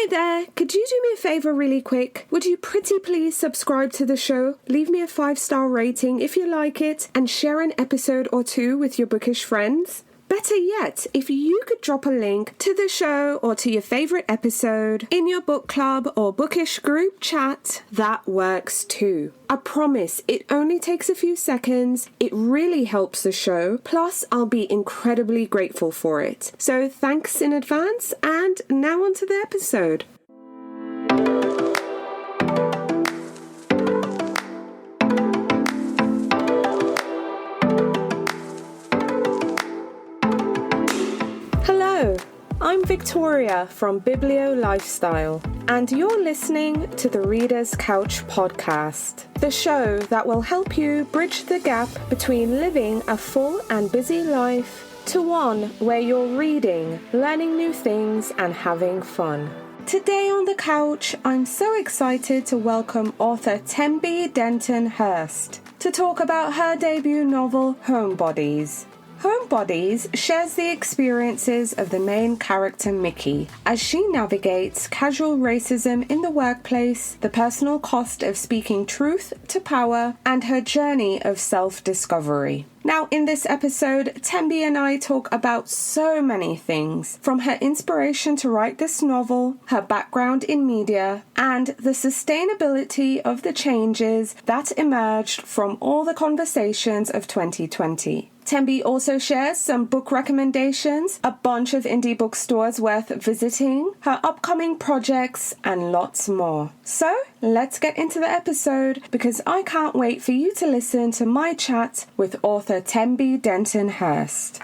Hi there, could you do me a favour really quick? Would you pretty please subscribe to the show, leave me a 5-star rating if you like it, and share an episode or two with your bookish friends? Better yet, if you could drop a link to the show or to your favourite episode in your book club or bookish group chat, that works too. I promise it only takes a few seconds, it really helps the show, plus I'll be incredibly grateful for it. So thanks in advance, and now on to the episode. I'm Victoria from Biblio Lifestyle, and you're listening to the Reader's Couch podcast, the show that will help you bridge the gap between living a full and busy life to one where you're reading, learning new things, and having fun. Today on the couch, I'm so excited to welcome author Tembe Denton-Hurst to talk about her debut novel, Homebodies. Homebodies shares the experiences of the main character Mickey as she navigates casual racism in the workplace, the personal cost of speaking truth to power, and her journey of self-discovery. Now, in this episode, Tembe and I talk about so many things, from her inspiration to write this novel, her background in media, and the sustainability of the changes that emerged from all the conversations of 2020. Tembe also shares some book recommendations, a bunch of indie bookstores worth visiting, her upcoming projects, and lots more. So, let's get into the episode, because I can't wait for you to listen to my chat with author Tembe Denton-Hurst.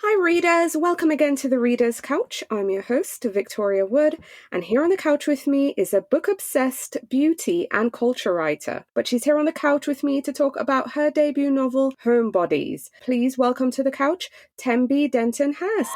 Hi readers, welcome again to the Reader's Couch. I'm your host, Victoria Wood, and here on the couch with me is a book-obsessed beauty and culture writer. But she's here on the couch with me to talk about her debut novel, Homebodies. Please welcome to the couch, Tembe Denton-Hurst.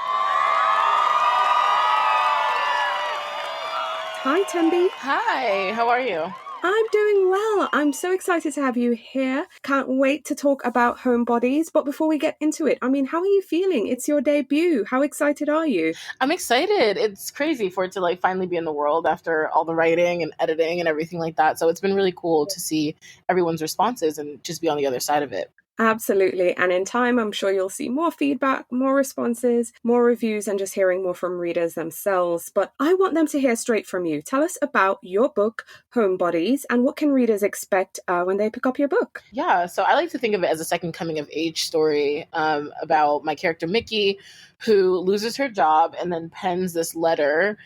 Hi, Tembe. Hi, how are you? I'm doing well. I'm so excited to have you here. Can't wait to talk about Homebodies. But before we get into it, how are you feeling? It's your debut. How excited are you? I'm excited. It's crazy for it to finally be in the world after all the writing and editing and everything like that. So it's been really cool to see everyone's responses and just be on the other side of it. Absolutely. And in time, I'm sure you'll see more feedback, more responses, more reviews, and just hearing more from readers themselves. But I want them to hear straight from you. Tell us about your book, Homebodies, and what can readers expect when they pick up your book? Yeah, so I like to think of it as a second coming of age story about my character, Mickey, who loses her job and then pens this letter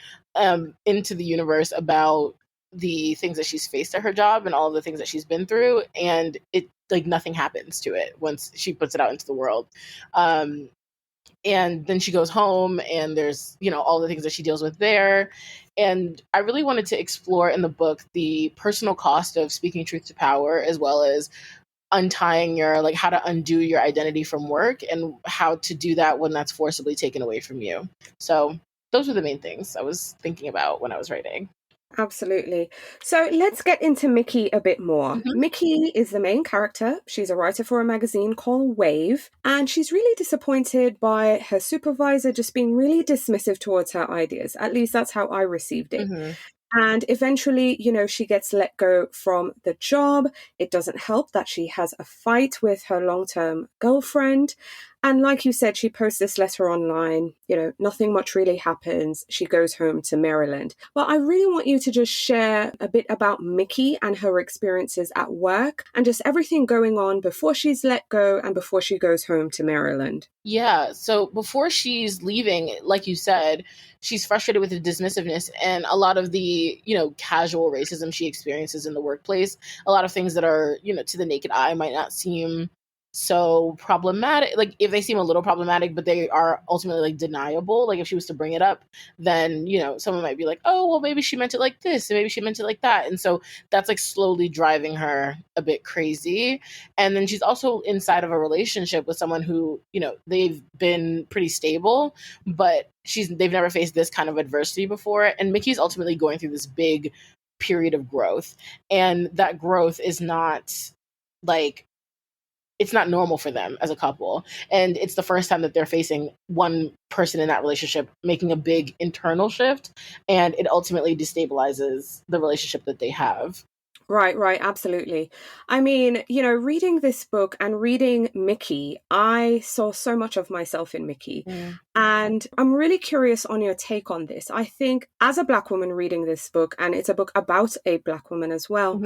into the universe about the things that she's faced at her job and all of the things that she's been through. And it nothing happens to it once she puts it out into the world. And then she goes home and there's, all the things that she deals with there. And I really wanted to explore in the book the personal cost of speaking truth to power, as well as untying your, how to undo your identity from work and how to do that when that's forcibly taken away from you. So those were the main things I was thinking about when I was writing. Absolutely. So let's get into Mickey a bit more. Mm-hmm. Mickey is the main character. She's a writer for a magazine called Wave, and she's really disappointed by her supervisor just being really dismissive towards her ideas. At least that's how I received it. Mm-hmm. And eventually, she gets let go from the job. It doesn't help that she has a fight with her long-term girlfriend. And like you said, she posts this letter online, nothing much really happens. She goes home to Maryland. Well, I really want you to just share a bit about Mickey and her experiences at work and just everything going on before she's let go and before she goes home to Maryland. Yeah, so before she's leaving, like you said, she's frustrated with the dismissiveness and a lot of the, casual racism she experiences in the workplace. A lot of things that are, to the naked eye might not seem so problematic. If they seem a little problematic, but they are ultimately deniable. If she was to bring it up, then, someone might be like, oh, well, maybe she meant it like this and maybe she meant it like that. And so that's slowly driving her a bit crazy. And then she's also inside of a relationship with someone who, they've been pretty stable, but they've never faced this kind of adversity before. And Mickey's ultimately going through this big period of growth. And that growth is not it's not normal for them as a couple. And it's the first time that they're facing one person in that relationship making a big internal shift, and it ultimately destabilizes the relationship that they have. Right, absolutely. I mean, reading this book and reading Mickey, I saw so much of myself in Mickey. Mm. And I'm really curious on your take on this. I think as a Black woman reading this book, and it's a book about a Black woman as well,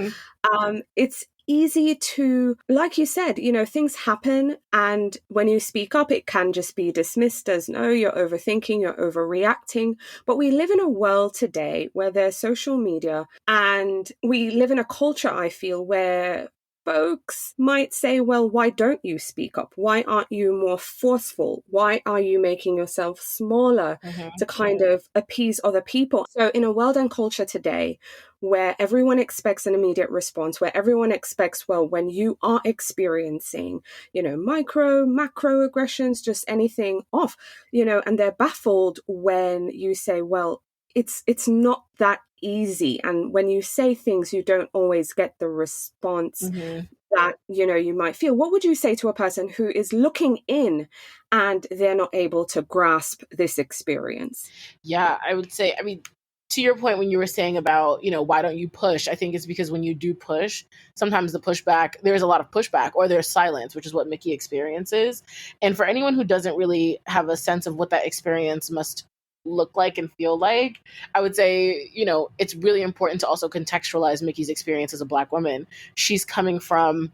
it's easy to, like you said, things happen. And when you speak up, it can just be dismissed as, no, you're overthinking, you're overreacting. But we live in a world today where there's social media, and we live in a culture, I feel, where folks might say, well, why don't you speak up? Why aren't you more forceful? Why are you making yourself smaller to kind of appease other people? So in a world and culture today where everyone expects an immediate response, where everyone expects, well, when you are experiencing, micro, macro aggressions, just anything off, and they're baffled when you say, well, it's not that easy. And when you say things, you don't always get the response that, you might feel. What would you say to a person who is looking in and they're not able to grasp this experience? Yeah, I would say, I mean, to your point, when you were saying about, why don't you push? I think it's because when you do push, sometimes the pushback, there's a lot of pushback, or there's silence, which is what Mickey experiences. And for anyone who doesn't really have a sense of what that experience must look like and feel like, I would say, it's really important to also contextualize Mickey's experience as a Black woman. She's coming from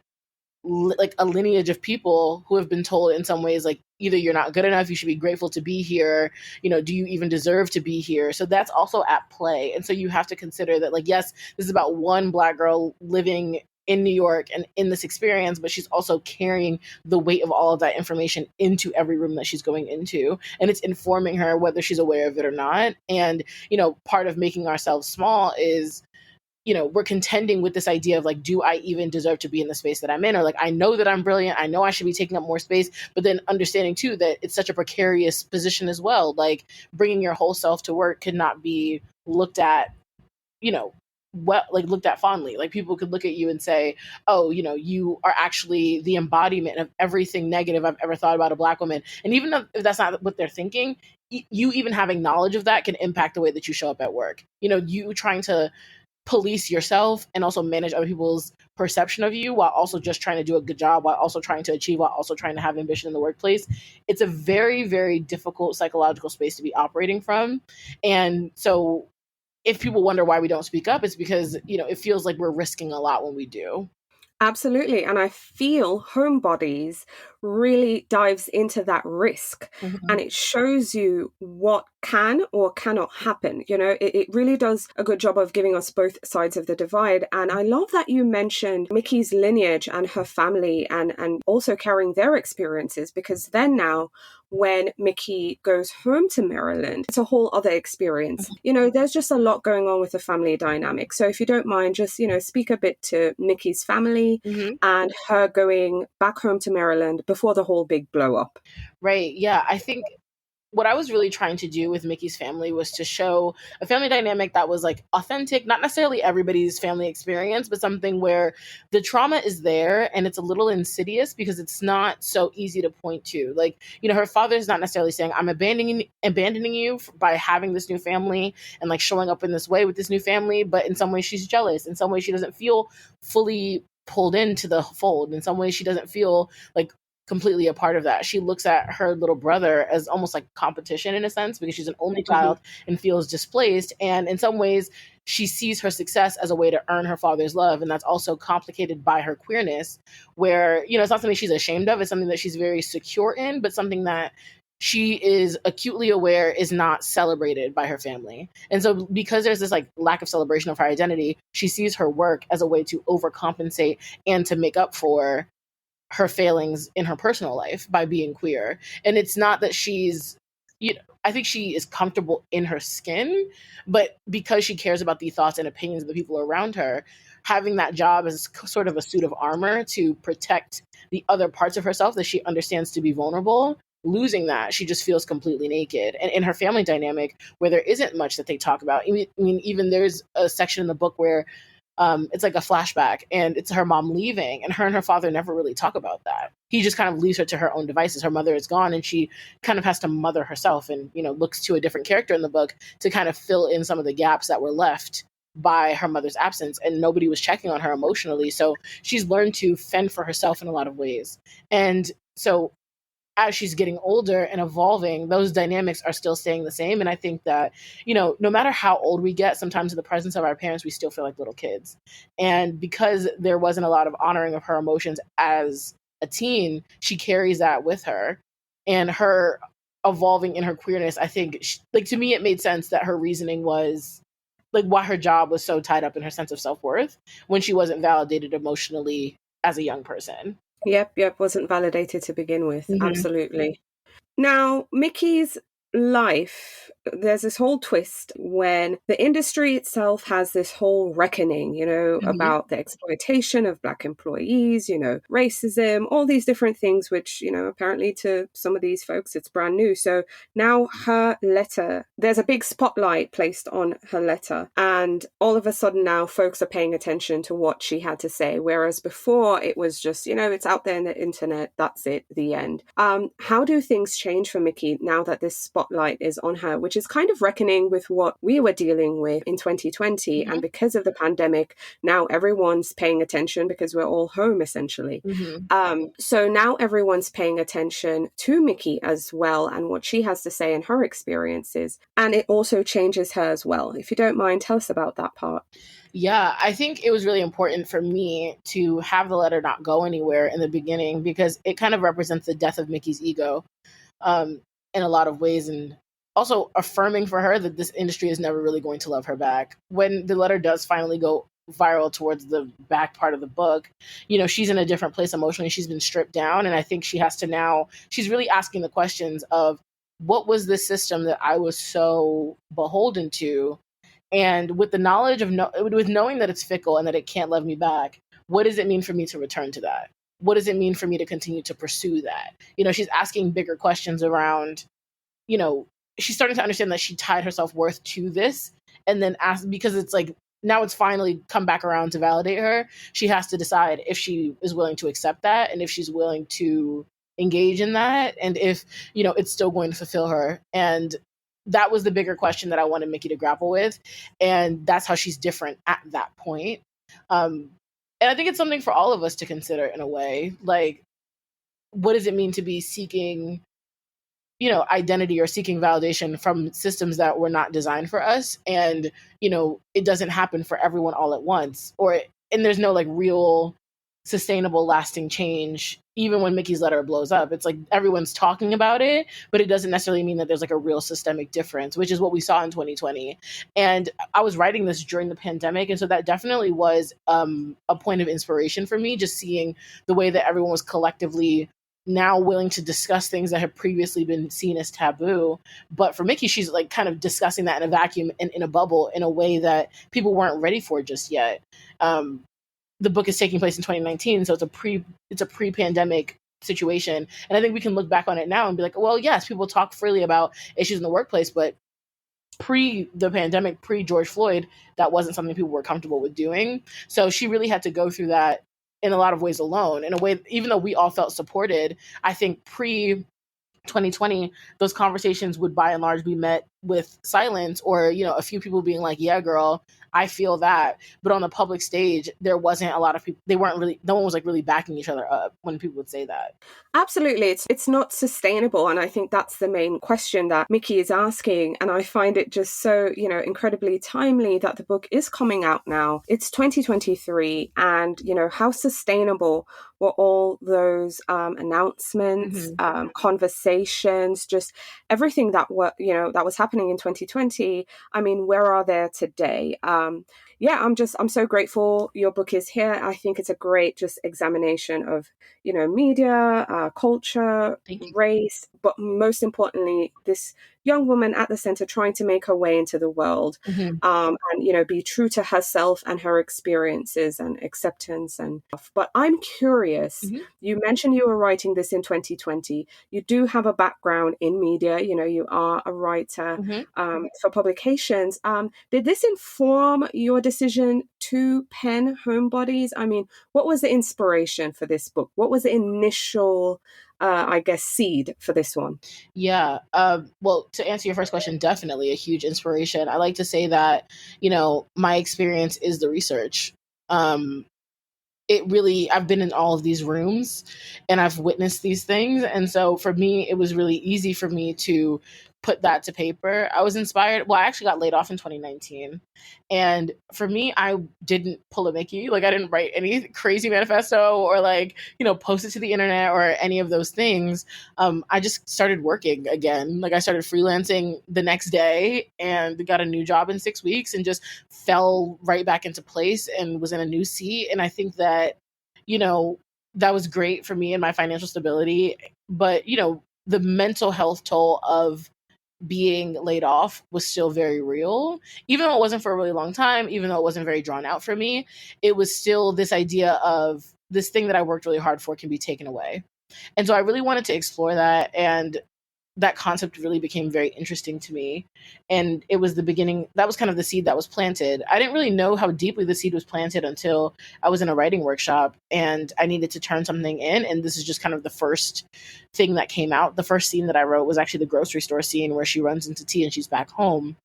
like a lineage of people who have been told in some ways, like, either you're not good enough, you should be grateful to be here, do you even deserve to be here? So that's also at play. And so you have to consider that, like, yes, this is about one Black girl living in New York and in this experience, but she's also carrying the weight of all of that information into every room that she's going into. And it's informing her whether she's aware of it or not. And, part of making ourselves small is, we're contending with this idea of, like, do I even deserve to be in the space that I'm in? Or, like, I know that I'm brilliant. I know I should be taking up more space, but then understanding too that it's such a precarious position as well. Like, bringing your whole self to work could not be looked at, looked at fondly. Like, people could look at you and say, oh, you are actually the embodiment of everything negative I've ever thought about a Black woman. And even if that's not what they're thinking, you even having knowledge of that can impact the way that you show up at work. You trying to police yourself and also manage other people's perception of you while also just trying to do a good job, while also trying to achieve, while also trying to have ambition in the workplace. It's a very, very difficult psychological space to be operating from. And so if people wonder why we don't speak up, it's because, it feels like we're risking a lot when we do. Absolutely. And I feel Homebodies really dives into that risk, and it shows you what can or cannot happen. It really does a good job of giving us both sides of the divide. And I love that you mentioned Mickey's lineage and her family, and also carrying their experiences, because then now when Mickey goes home to Maryland, it's a whole other experience. There's just a lot going on with the family dynamic. So if you don't mind, just, speak a bit to Mickey's family and her going back home to Maryland before the whole big blow up. Right. Yeah. I think what I was really trying to do with Mickey's family was to show a family dynamic that was, like, authentic, not necessarily everybody's family experience, but something where the trauma is there and it's a little insidious because it's not so easy to point to. Like, her father's not necessarily saying, I'm abandoning you by having this new family and, like, showing up in this way with this new family. But in some ways she's jealous. In some ways she doesn't feel fully pulled into the fold. In some ways she doesn't feel like completely a part of that. She looks at her little brother as almost like competition in a sense, because she's an only child and feels displaced. And in some ways, she sees her success as a way to earn her father's love. And that's also complicated by her queerness, where, it's not something she's ashamed of. It's something that she's very secure in, but something that she is acutely aware is not celebrated by her family. And so because there's this, like, lack of celebration of her identity, she sees her work as a way to overcompensate and to make up for her failings in her personal life by being queer. And it's not that she's, I think she is comfortable in her skin, but because she cares about the thoughts and opinions of the people around her, having that job as sort of a suit of armor to protect the other parts of herself that she understands to be vulnerable, losing that, she just feels completely naked. And in her family dynamic, where there isn't much that they talk about, I mean, even there's a section in the book where it's like a flashback, and it's her mom leaving, and her father never really talk about that. He just kind of leaves her to her own devices. Her mother is gone, and she kind of has to mother herself, and looks to a different character in the book to kind of fill in some of the gaps that were left by her mother's absence, and nobody was checking on her emotionally. So she's learned to fend for herself in a lot of ways. And so as she's getting older and evolving, those dynamics are still staying the same. And I think that, no matter how old we get, sometimes in the presence of our parents, we still feel like little kids. And because there wasn't a lot of honoring of her emotions as a teen, she carries that with her. And her evolving in her queerness, I think, to me, it made sense that her reasoning was why her job was so tied up in her sense of self-worth when she wasn't validated emotionally as a young person. Yep. Wasn't validated to begin with. Absolutely. Now, Mickey's life, there's this whole twist when the industry itself has this whole reckoning, about the exploitation of Black employees, racism, all these different things, which, apparently to some of these folks, it's brand new. So now her letter, there's a big spotlight placed on her letter. And all of a sudden now folks are paying attention to what she had to say. Whereas before it was just, it's out there in the internet. That's it, the end. How do things change for Mickey now that this spotlight is on her, which is kind of reckoning with what we were dealing with in 2020. And because of the pandemic, now everyone's paying attention because we're all home essentially. So now everyone's paying attention to Mickey as well and what she has to say and her experiences. And it also changes her as well. If you don't mind, tell us about that part. Yeah, I think it was really important for me to have the letter not go anywhere in the beginning because it kind of represents the death of Mickey's ego in a lot of ways, and also affirming for her that this industry is never really going to love her back. When the letter does finally go viral towards the back part of the book, she's in a different place emotionally. She's been stripped down, and I think she has to now, she's really asking the questions of what was this system that I was so beholden to? And with the knowledge of with knowing that it's fickle and that it can't love me back, what does it mean for me to return to that? What does it mean for me to continue to pursue that? She's asking bigger questions around, she's starting to understand that she tied her self-worth to this, and then because it's like, now it's finally come back around to validate her. She has to decide if she is willing to accept that and if she's willing to engage in that and if, it's still going to fulfill her. And that was the bigger question that I wanted Mickey to grapple with. And that's how she's different at that point. And I think it's something for all of us to consider in a way. Like, what does it mean to be seeking, identity or seeking validation from systems that were not designed for us? And, it doesn't happen for everyone all at once. And there's no real sustainable, lasting change. Even when Mickey's letter blows up, it's like everyone's talking about it, but it doesn't necessarily mean that there's a real systemic difference, which is what we saw in 2020. And I was writing this during the pandemic, and so that definitely was a point of inspiration for me, just seeing the way that everyone was collectively now willing to discuss things that had previously been seen as taboo. But for Mickey, she's kind of discussing that in a vacuum and in a bubble in a way that people weren't ready for just yet. The book is taking place in 2019, so it's a pre-pandemic situation. And I think we can look back on it now and be like, well, yes, people talk freely about issues in the workplace, but pre the pandemic, pre-George Floyd, that wasn't something people were comfortable with doing. So she really had to go through that in a lot of ways alone. In a way, even though we all felt supported, I think pre 2020, those conversations would by and large be met with silence or, a few people being like, yeah, girl, I feel that. But on the public stage, there wasn't a lot of people, no one was really backing each other up when people would say that. Absolutely. It's not sustainable. And I think that's the main question that Mickey is asking. And I find it just so, incredibly timely that the book is coming out now. It's 2023. And, how sustainable were all those announcements, conversations, just everything that that was happening in 2020. I mean, where are they today? I'm so grateful your book is here. I think it's a great just examination of, media, culture, race, but most importantly, this young woman at the center trying to make her way into the world, and, you know, be true to herself and her experiences and acceptance and stuff. But I'm curious, you mentioned you were writing this in 2020. You do have a background in media, you know, you are a writer for publications. Did this inform your decision to pen Homebodies? I mean, what was the inspiration for this book? What was the initial, I guess, seed for this one? Yeah. Well, to answer your first question, definitely a huge inspiration. I like to say that, you know, my experience is the research. I've been in all of these rooms and I've witnessed these things. And so for me, it was really easy for me to put that to paper. I was inspired. Well, I actually got laid off in 2019. And for me, I didn't pull a Mickey. Like, I didn't write any crazy manifesto or, like, you know, post it to the internet or any of those things. I just started working again. Like, I started freelancing the next day and got a new job in 6 weeks and just fell right back into place and was in a new seat. And I think that, you know, that was great for me and my financial stability. But, you know, the mental health toll of being laid off was still very real. Even though it wasn't for a really long time, even though it wasn't very drawn out for me, it was still this idea of this thing that I worked really hard for can be taken away. And so I really wanted to explore that. And that concept really became very interesting to me. And it was the beginning, that was kind of the seed that was planted. I didn't really know how deeply the seed was planted until I was in a writing workshop and I needed to turn something in. And this is just kind of the first thing that came out. The first scene that I wrote was actually the grocery store scene where she runs into tea and she's back home.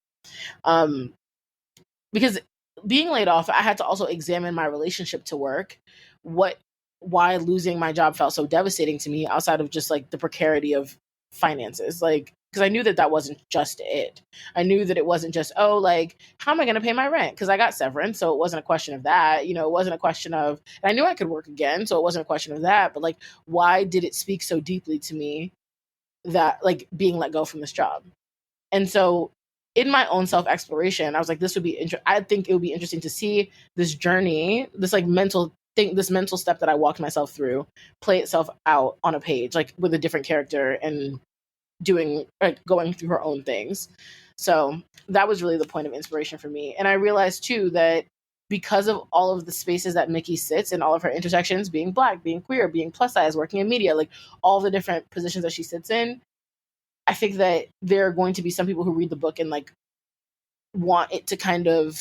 Because being laid off, I had to also examine my relationship to work. Why losing my job felt so devastating to me outside of just like the precarity of finances, like, because I knew that that wasn't just it. I knew that it wasn't just, oh, like, how am I going to pay my rent? Because I got severance, so it wasn't a question of that. You know, it wasn't a question of, and I knew I could work again, so it wasn't a question of that. But like, why did it speak so deeply to me that, like, being let go from this job? And so, in my own self exploration, I was like, this would be I think it would be interesting to see this journey, this like mental thing, this mental step that I walked myself through, play itself out on a page, like with a different character and doing, like, going through her own things. So that was really the point of inspiration for me. And I realized too that because of all of the spaces that Mickey sits in, all of her intersections, being Black, being queer, being plus size, working in media, like all the different positions that she sits in, I think that there are going to be some people who read the book and like want it to kind of,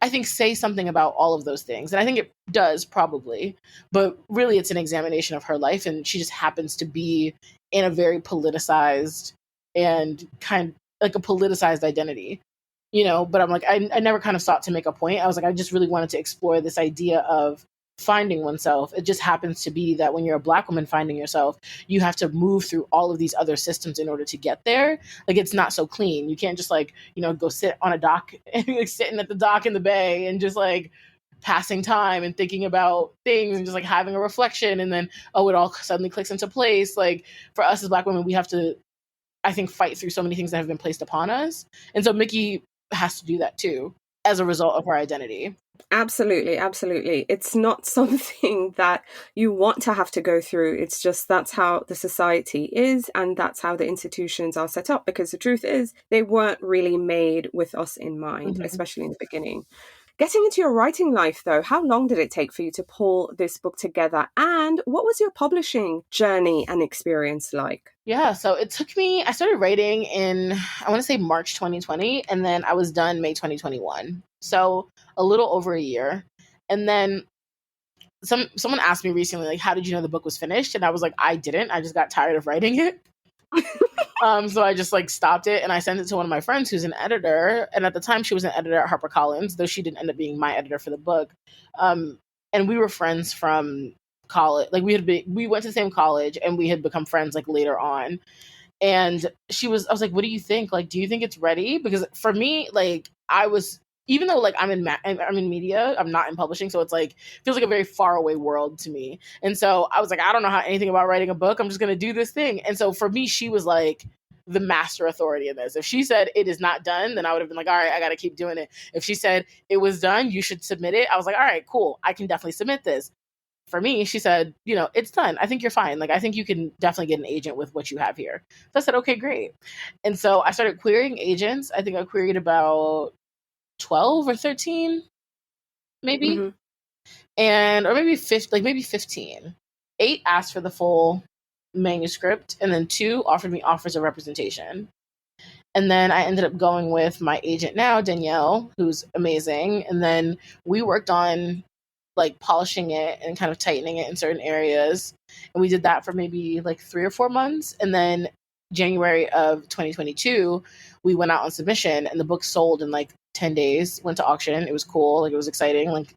I think, say something about all of those things. And I think it does, probably. But really, it's an examination of her life. And she just happens to be in a very politicized and kind like a politicized identity, you know? But I'm like, I never kind of sought to make a point. I was like, I just really wanted to explore this idea of finding oneself. It just happens to be that when you're a Black woman finding yourself, you have to move through all of these other systems in order to get there. Like, it's not so clean. You can't just, like, you know, go sit on a dock and like sitting at the dock in the bay and just like passing time and thinking about things and just like having a reflection and then, oh, it all suddenly clicks into place. Like, for us as Black women, we have to, I think, fight through so many things that have been placed upon us. And so Mickey has to do that too as a result of her identity. Absolutely, absolutely. It's not something that you want to have to go through. It's just that's how the society is and that's how the institutions are set up, because the truth is they weren't really made with us in mind, especially in the beginning. Getting into your writing life, though, how long did it take for you to pull this book together? And what was your publishing journey and experience like? Yeah, so it took me, I started writing in, I want to say March 2020, and then I was done May 2021. So a little over a year. And then someone asked me recently, like, how did you know the book was finished? And I was like, I didn't. I just got tired of writing it. So I just like stopped it and I sent it to one of my friends who's an editor. And at the time she was an editor at HarperCollins, though she didn't end up being my editor for the book. And we were friends from college. Like, we went to the same college and we had become friends like later on. And I was like, what do you think? Like, do you think it's ready? Because for me, like, even though like I'm in media, I'm not in publishing, so it's like feels like a very far away world to me. And so I was like, I don't know anything about writing a book. I'm just gonna do this thing. And so for me, she was like the master authority in this. If she said it is not done, then I would have been like, all right, I got to keep doing it. If she said it was done, you should submit it, I was like, all right, cool, I can definitely submit this. for me, she said, it's done. I think you're fine. Like, I think you can definitely get an agent with what you have here. So I said, okay, great. And so I started querying agents. I think I queried about 12 or 13, maybe. Mm-hmm. Or maybe 15. 8 asked for the full manuscript, and then 2 offered me offers of representation. And then I ended up going with my agent now, Danielle, who's amazing. And then we worked on like polishing it and kind of tightening it in certain areas. And we did that for maybe like 3 or 4 months. And then January of 2022, we went out on submission, and the book sold in like 10 days, went to auction. It was cool. Like, it was exciting. Like,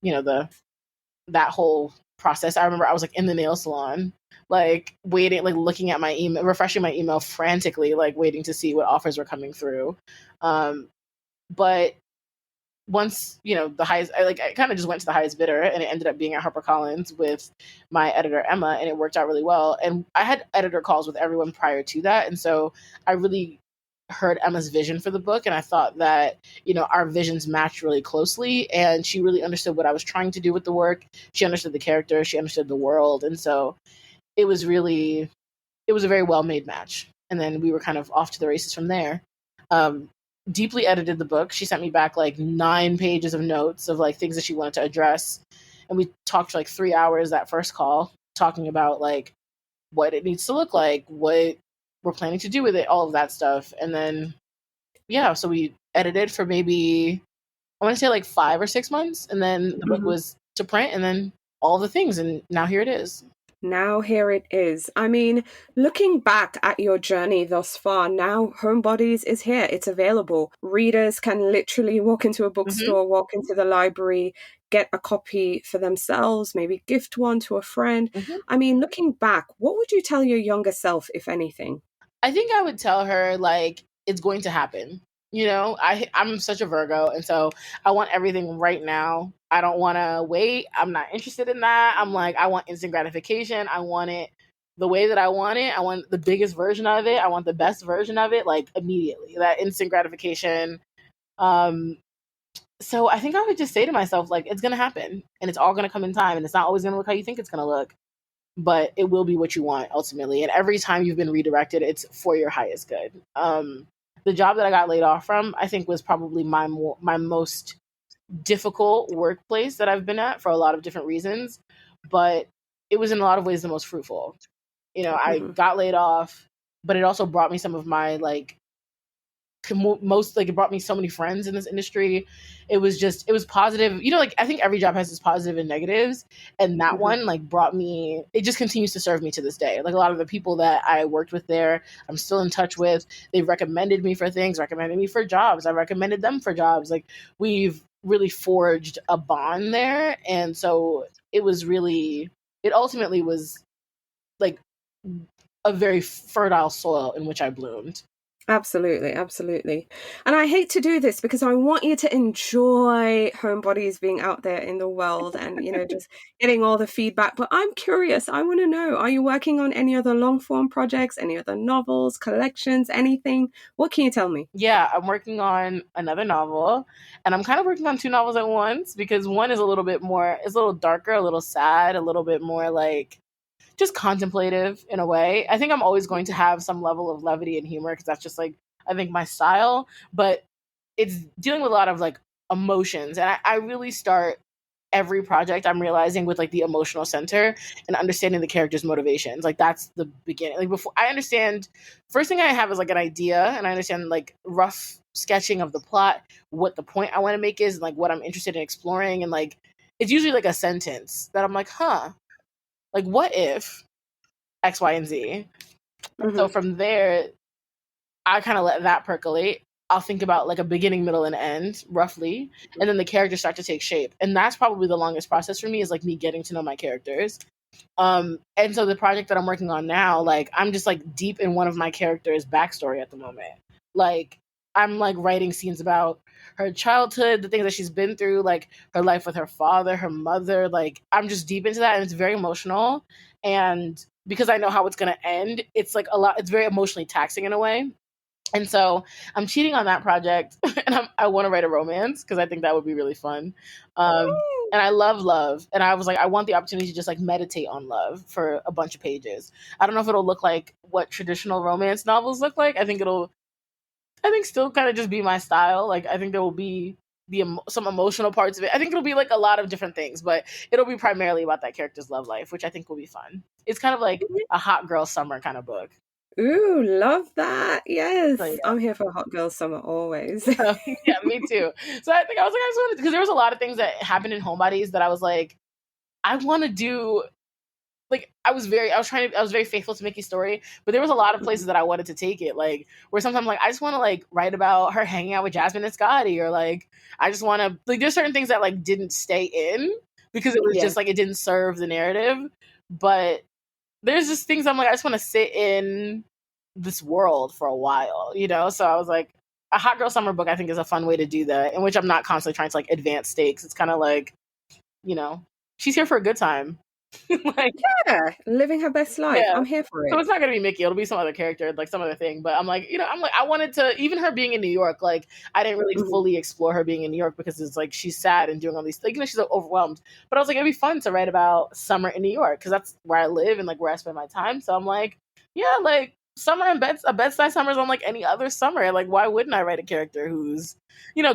that whole process. I remember I was like in the nail salon, like waiting, like looking at my email, refreshing my email frantically, like waiting to see what offers were coming through. But once, the highest, I kind of just went to the highest bidder, and it ended up being at HarperCollins with my editor, Emma, and it worked out really well. And I had editor calls with everyone prior to that. And so I really heard Emma's vision for the book, and I thought that, our visions matched really closely, and she really understood what I was trying to do with the work. She understood the character, she understood the world, and so it was a very well-made match. And then we were kind of off to the races from there. Deeply edited the book. She sent me back like 9 pages of notes of like things that she wanted to address, and we talked for like 3 hours that first call, talking about like what it needs to look like, what we're planning to do with it, all of that stuff. And then, so we edited for maybe, I want to say like 5 or 6 months. And then the book was to print, and then all the things. And now here it is. Now here it is. I mean, looking back at your journey thus far, now Homebodies is here. It's available. Readers can literally walk into a bookstore, walk into the library, get a copy for themselves, maybe gift one to a friend. I mean, looking back, what would you tell your younger self, if anything? I think I would tell her, like, it's going to happen. I'm such a Virgo, and so I want everything right now. I don't want to wait. I'm not interested in that. I'm like, I want instant gratification. I want it the way that I want it. I want the biggest version of it. I want the best version of it, like, immediately. That instant gratification. So I think I would just say to myself, like, it's going to happen, and it's all going to come in time, and it's not always going to look how you think it's going to look, but it will be what you want ultimately. And every time you've been redirected, it's for your highest good. The job that I got laid off from, I think, was probably my most difficult workplace that I've been at for a lot of different reasons, but it was in a lot of ways the most fruitful. I got laid off, but it also brought me some of my it brought me so many friends in this industry. It was positive. I think every job has its positive and negatives, and that one brought me, it just continues to serve me to this day. Like, a lot of the people that I worked with there, I'm still in touch with. They've recommended me for things, recommended me for jobs. I recommended them for jobs. Like, we've really forged a bond there. And so it ultimately was like a very fertile soil in which I bloomed. Absolutely, absolutely. And I hate to do this because I want you to enjoy Homebodies being out there in the world and, just getting all the feedback. But I'm curious. I want to know, are you working on any other long form projects, any other novels, collections, anything? What can you tell me? Yeah, I'm working on another novel, and I'm kind of working on 2 novels at once, because one is it's a little darker, a little sad, a little bit more like just contemplative in a way. I think I'm always going to have some level of levity and humor, because that's just like, I think, my style, but it's dealing with a lot of like emotions. And I really start every project, I'm realizing, with like the emotional center and understanding the character's motivations. Like, that's the beginning. Like, before I understand, first thing I have is like an idea, and I understand like rough sketching of the plot, what the point I want to make is, and like what I'm interested in exploring. And like, it's usually like a sentence that I'm like, like, what if X, Y, and Z? So from there, I kind of let that percolate. I'll think about like a beginning, middle, and end, roughly. And then the characters start to take shape. And that's probably the longest process for me, is like me getting to know my characters. And so the project that I'm working on now, like, I'm just like deep in one of my characters' backstory at the moment. Like, I'm like writing scenes about her childhood, the things that she's been through, like her life with her father, her mother. Like, I'm just deep into that, and it's very emotional. And because I know how it's going to end, it's like it's very emotionally taxing in a way. And so I'm cheating on that project, and I want to write a romance, because I think that would be really fun. And I love love. And I was like, I want the opportunity to just like meditate on love for a bunch of pages. I don't know if it'll look like what traditional romance novels look like. I think still kind of just be my style. Like, I think there will be some emotional parts of it. I think it'll be like a lot of different things, but it'll be primarily about that character's love life, which I think will be fun. It's kind of like a hot girl summer kind of book. Ooh, love that. Yes. So, yeah. I'm here for hot girl summer always. Yeah, me too. So I think I was like, I just wanted, because there was a lot of things that happened in Homebodies that I was like, I want to do. Like, I was very faithful to Mickey's story, but there was a lot of places that I wanted to take it, like where sometimes like I just want to like write about her hanging out with Jasmine and Scotty, or like I just want to like, there's certain things that like didn't stay in because it was just like it didn't serve the narrative, but there's just things I'm like, I just want to sit in this world for a while, you know? So I was like, a hot girl summer book I think is a fun way to do that, in which I'm not constantly trying to like advance stakes. It's kind of like, you know, she's here for a good time. Like, yeah, living her best life. Yeah. I'm here for it. So it's not gonna be Mickey, it'll be some other character, like some other thing. But I'm like, I wanted to, even her being in New York, like I didn't really fully explore her being in New York because it's like she's sad and doing all these things, she's overwhelmed. But I was like, it'd be fun to write about summer in New York because that's where I live and like where I spend my time. So I'm like, yeah, like summer and a Bed-Stuy summer's on like any other summer. Like, why wouldn't I write a character who's,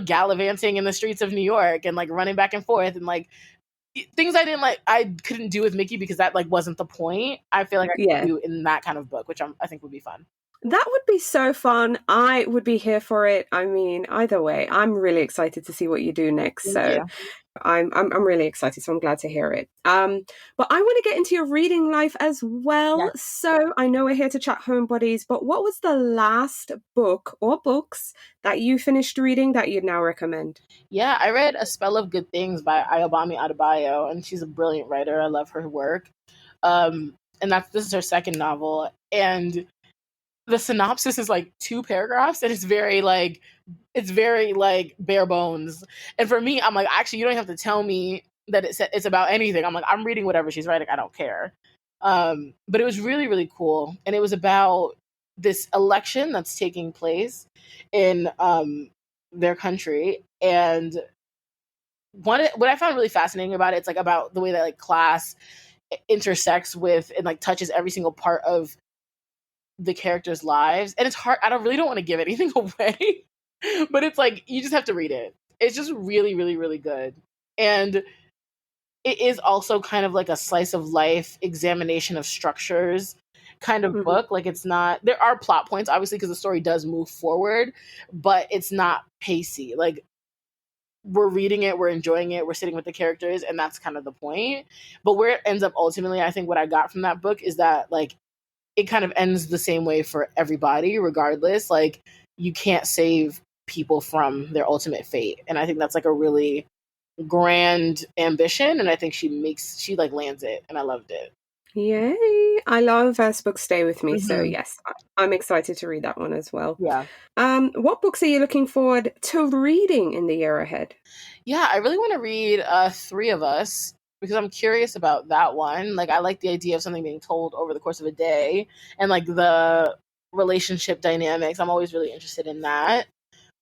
gallivanting in the streets of New York and like running back and forth and like things I couldn't do with Mickey because that like wasn't the point. I feel like I could do in that kind of book, which I think would be fun. That would be so fun. I would be here for it. I mean, either way, I'm really excited to see what you do next. So I'm really excited. So I'm glad to hear it. But I want to get into your reading life as well. Yes. So I know we're here to chat Homebodies, but what was the last book or books that you finished reading that you'd now recommend? Yeah, I read A Spell of Good Things by Ayobami Adebayo, and she's a brilliant writer. I love her work. And this is her second novel. And the synopsis is like 2 paragraphs, and it's very bare bones. And for me, I'm like, actually, you don't have to tell me that it's about anything. I'm like, I'm reading whatever she's writing. I don't care. But it was really, really cool. And it was about this election that's taking place in their country. And what I found really fascinating about it's like about the way that like class intersects with and like touches every single part of the characters' lives. And it's hard. I really don't want to give anything away, but it's like, you just have to read it. It's just really, really, really good. And it is also kind of like a slice of life examination of structures kind of book. Like, it's not, there are plot points, obviously, because the story does move forward, but it's not pacey. Like, we're reading it, we're enjoying it, we're sitting with the characters, and that's kind of the point. But where it ends up ultimately, I think what I got from that book is that, like, it kind of ends the same way for everybody, regardless. Like, you can't save people from their ultimate fate. And I think that's like a really grand ambition. And I think she lands it. And I loved it. Yay. I love first books stay with me. So yes, I'm excited to read that one as well. Yeah. What books are you looking forward to reading in the year ahead? Yeah, I really want to read 3 of Us, because I'm curious about that one. Like, I like the idea of something being told over the course of a day and like the relationship dynamics. I'm always really interested in that.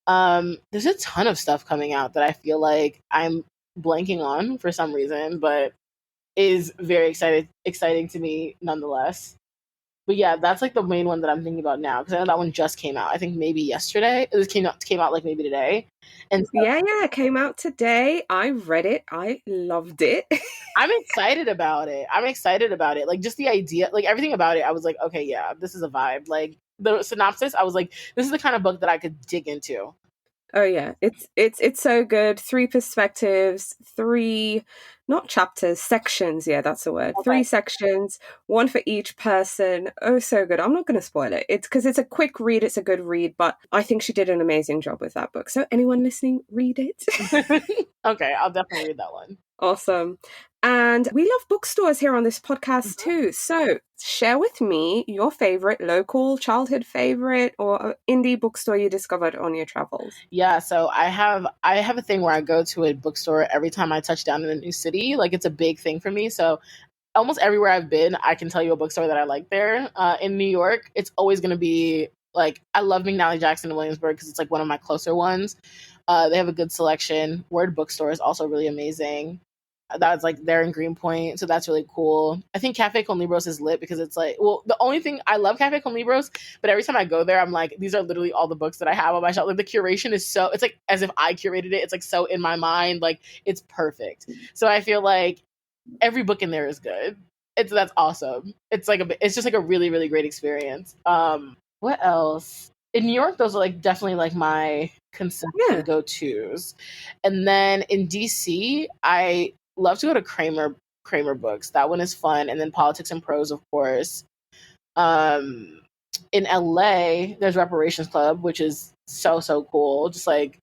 There's a ton of stuff coming out that I feel like I'm blanking on for some reason, but is very exciting to me nonetheless. But yeah, that's like the main one that I'm thinking about now, because I know that one just came out. I think maybe yesterday. It came out like maybe today. And so, yeah, it came out today. I read it. I loved it. I'm excited about it. Like, just the idea, like everything about it, I was like, okay, yeah, this is a vibe. Like, the synopsis, I was like, this is the kind of book that I could dig into. Oh yeah, it's so good. 3 perspectives, 3 not chapters, sections. Yeah, that's the word. Okay. 3 sections, 1 for each person. Oh, so good. I'm not going to spoil it. It's because it's a quick read. It's a good read, but I think she did an amazing job with that book. So anyone listening, read it. Okay, I'll definitely read that one. Awesome. And we love bookstores here on this podcast too. So share with me your favorite local childhood favorite or indie bookstore you discovered on your travels. Yeah, so I have a thing where I go to a bookstore every time I touch down in a new city. Like, it's a big thing for me. So almost everywhere I've been, I can tell you a bookstore that I like there. In New York, it's always going to be like, I love McNally Jackson in Williamsburg because it's like one of my closer ones. They have a good selection. Word Bookstore is also really amazing. That's like they're in Greenpoint, so that's really cool. I think Cafe Con Libros is lit because it's like, well, the only thing I love Cafe Con Libros, but every time I go there, I'm like, these are literally all the books that I have on my shelf. Like the curation is so, it's like as if I curated it. It's like so in my mind, like it's perfect. So I feel like every book in there is good. That's awesome. It's like it's just like a really, really great experience. What else? In New York, those are like definitely like my consistent go-tos. And then in DC, I love to go to Kramer Books. That one is fun. And then Politics and Prose, of course. In LA, there's Reparations Club, which is so cool. Just like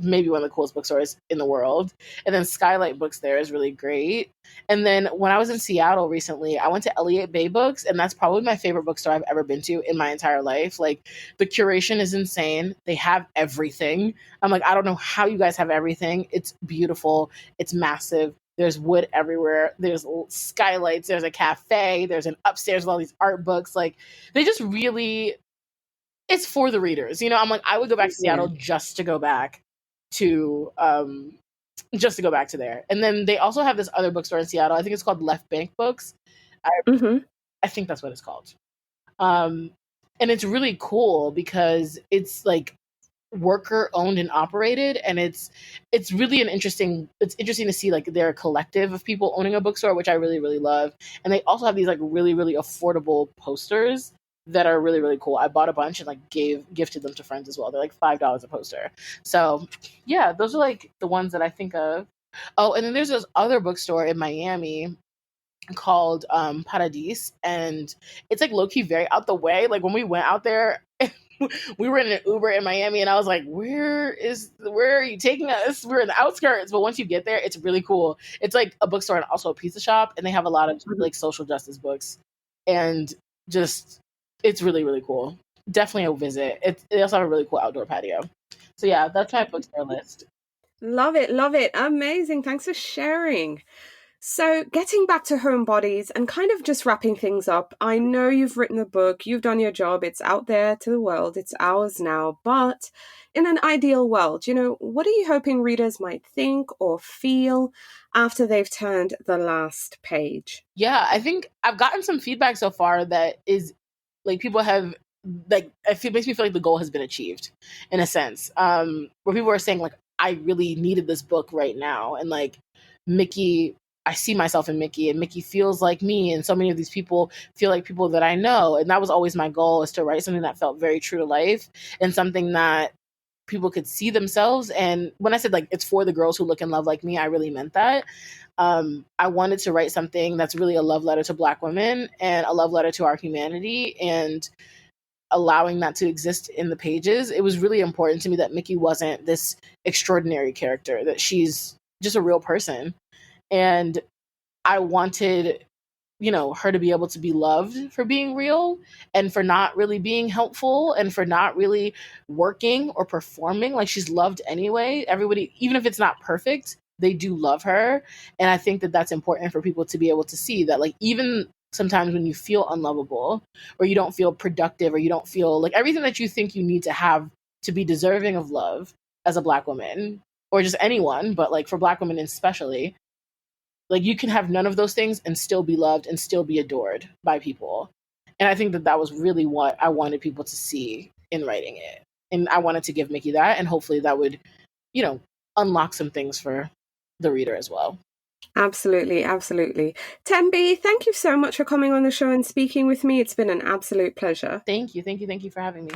maybe one of the coolest bookstores in the world. And then Skylight Books there is really great. And then when I was in Seattle recently, I went to Elliott Bay Books, and that's probably my favorite bookstore I've ever been to in my entire life. Like the curation is insane. They have everything. I'm like, I don't know how you guys have everything. It's beautiful. It's massive. There's wood everywhere. There's skylights. There's a cafe. There's an upstairs with all these art books. Like they just really, it's for the readers. You know, I'm like, I would go back to Seattle just to go back to there. And then they also have this other bookstore in Seattle. I think it's called Left Bank Books. I think that's what it's called. And it's really cool because it's like worker owned and operated, and it's really interesting to see like they're a collective of people owning a bookstore, which I really, really love. And they also have these like really, really affordable posters that are really, really cool. I bought a bunch and like gifted them to friends as well. They're like $5 a poster. So yeah, those are like the ones that I think of. Oh, and then there's this other bookstore in Miami called Paradis, and it's like low-key very out the way. Like when we went out there, we were in an Uber in Miami, and I was like, where are you taking us? We're in the outskirts. But once you get there, it's really cool. It's like a bookstore and also a pizza shop, and they have a lot of like social justice books, and just it's really, really cool. Definitely a visit. They also have a really cool outdoor patio. So yeah, that's my bookstore list. Love it. Amazing. Thanks for sharing. So getting back to Homebodies and kind of just wrapping things up, I know you've written the book, you've done your job, it's out there to the world, it's ours now, but in an ideal world, you know, what are you hoping readers might think or feel after they've turned the last page? Yeah, I think I've gotten some feedback so far that is like people have like it makes me feel like the goal has been achieved in a sense. Where people are saying like, I really needed this book right now, and like Mickey, I see myself in Mickey, and Mickey feels like me, and so many of these people feel like people that I know. And that was always my goal, is to write something that felt very true to life and something that people could see themselves. And when I said like it's for the girls who look and love like me, I really meant that. I wanted to write something that's really a love letter to Black women and a love letter to our humanity, and allowing that to exist in the pages. It was really important to me that Mickey wasn't this extraordinary character, that she's just a real person. And I wanted, you know, her to be able to be loved for being real and for not really being helpful and for not really working or performing. Like she's loved anyway. Everybody, even if it's not perfect, they do love her. And I think that that's important for people to be able to see that, like, even sometimes when you feel unlovable or you don't feel productive or you don't feel like everything that you think you need to have to be deserving of love as a Black woman, or just anyone, but like for Black women especially, like you can have none of those things and still be loved and still be adored by people. And I think that that was really what I wanted people to see in writing it. And I wanted to give Mickey that, and hopefully that would, you know, unlock some things for the reader as well. Absolutely. Tembe, thank you so much for coming on the show and speaking with me. It's been an absolute pleasure. Thank you for having me.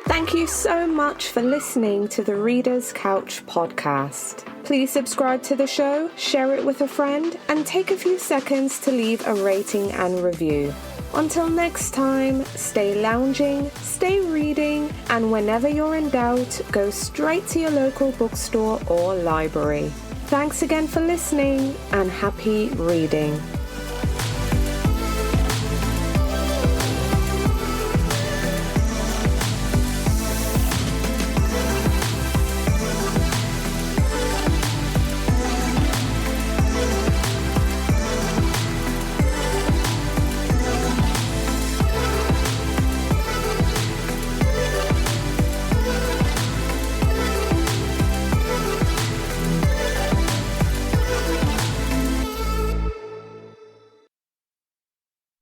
Thank you so much for listening to the Reader's Couch podcast. Please subscribe to the show, share it with a friend, and take a few seconds to leave a rating and review. Until next time, stay lounging, stay reading, and whenever you're in doubt, go straight to your local bookstore or library. Thanks again for listening, and happy reading.